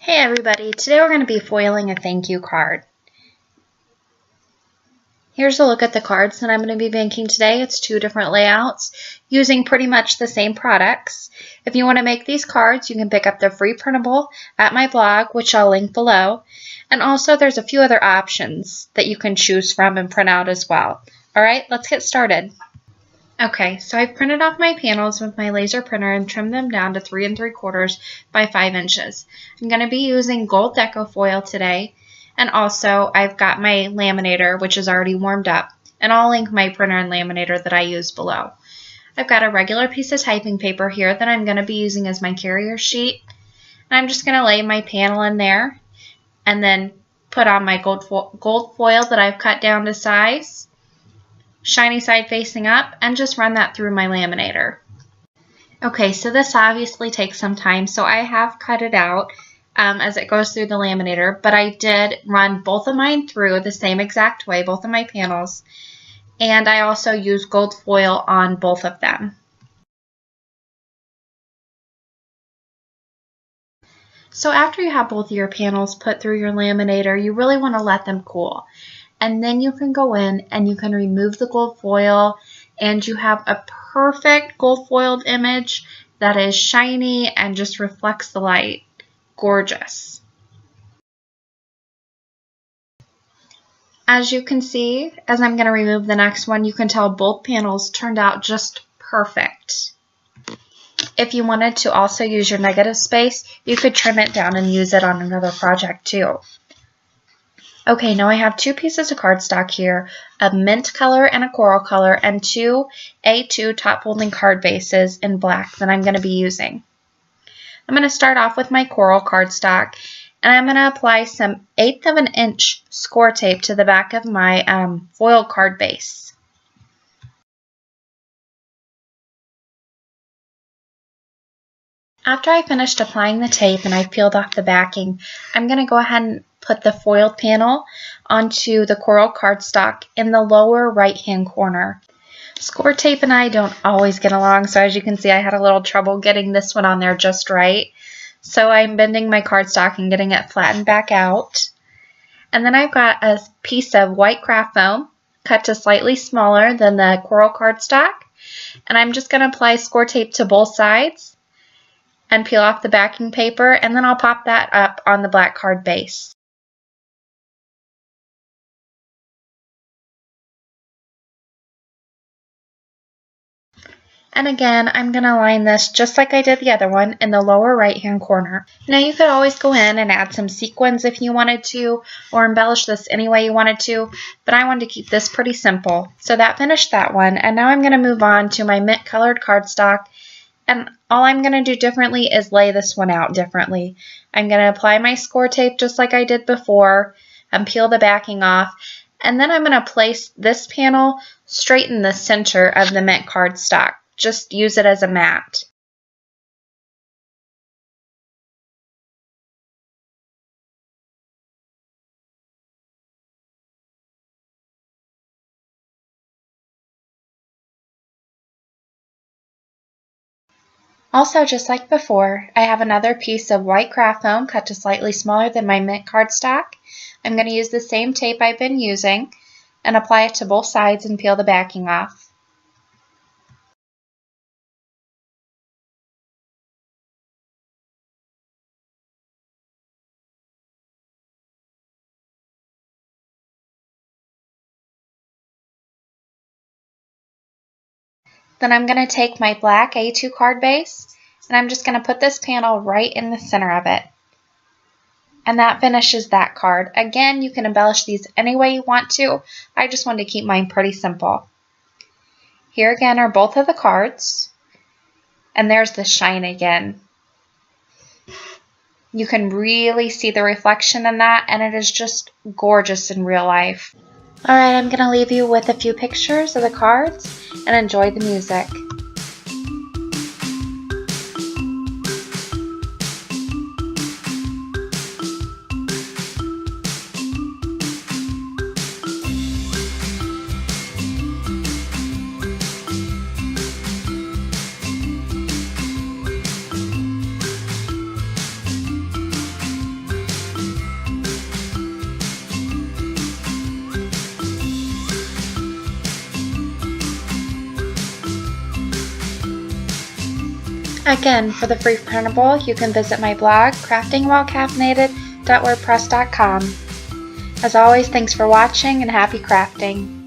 Hey everybody, today we're going to be foiling a thank you card. Here's a look at the cards that I'm going to be making today. It's two different layouts using pretty much the same products. If you want to make these cards, you can pick up the free printable at my blog, which I'll link below. And also there's a few other options that you can choose from and print out as well. Alright, let's get started. Okay, so I've printed off my panels with my laser printer and trimmed them down to 3 3/4 by 5 inches. I'm going to be using gold deco foil today, and also I've got my laminator, which is already warmed up, and I'll link my printer and laminator that I use below. I've got a regular piece of typing paper here that I'm going to be using as my carrier sheet, and I'm just going to lay my panel in there and then put on my gold foil that I've cut down to size, shiny side facing up, and just run that through my laminator. Okay, so this obviously takes some time, so I have cut it out as it goes through the laminator, but I did run both of mine through the same exact way, both of my panels, and I also used gold foil on both of them. So after you have both of your panels put through your laminator, you really want to let them cool. And then you can go in and you can remove the gold foil, and you have a perfect gold foiled image that is shiny and just reflects the light. Gorgeous. As you can see, as I'm going to remove the next one, you can tell both panels turned out just perfect. If you wanted to also use your negative space, you could trim it down and use it on another project too. Okay, now I have two pieces of cardstock here, a mint color and a coral color, and two A2 top folding card bases in black that I'm going to be using. I'm going to start off with my coral cardstock, and I'm going to apply some 1/8 of an inch Scor-Tape to the back of my foil card base. After I finished applying the tape and I've peeled off the backing, I'm going to go ahead and put the foiled panel onto the coral cardstock in the lower right hand corner. Scor-Tape and I don't always get along, so as you can see I had a little trouble getting this one on there just right. So I'm bending my cardstock and getting it flattened back out. And then I've got a piece of white craft foam cut to slightly smaller than the coral cardstock, and I'm just going to apply Scor-Tape to both sides and peel off the backing paper, and then I'll pop that up on the black card base. And again, I'm going to line this just like I did the other one in the lower right hand corner. Now you could always go in and add some sequins if you wanted to, or embellish this any way you wanted to, but I wanted to keep this pretty simple. So that finished that one, and now I'm going to move on to my mint colored cardstock, and all I'm going to do differently is lay this one out differently. I'm going to apply my Scor-Tape just like I did before and peel the backing off, and then I'm going to place this panel straight in the center of the mint cardstock. Just use it as a mat. Also, just like before, I have another piece of white craft foam cut to slightly smaller than my mint cardstock. I'm going to use the same tape I've been using and apply it to both sides and peel the backing off. Then I'm going to take my black A2 card base, and I'm just going to put this panel right in the center of it. And that finishes that card. Again, you can embellish these any way you want to. I just wanted to keep mine pretty simple. Here again are both of the cards, and there's the shine again. You can really see the reflection in that, and it is just gorgeous in real life. Alright, I'm going to leave you with a few pictures of the cards and enjoy the music. Again, for the free printable, you can visit my blog, craftingwhilecaffeinated.wordpress.com. As always, thanks for watching and happy crafting!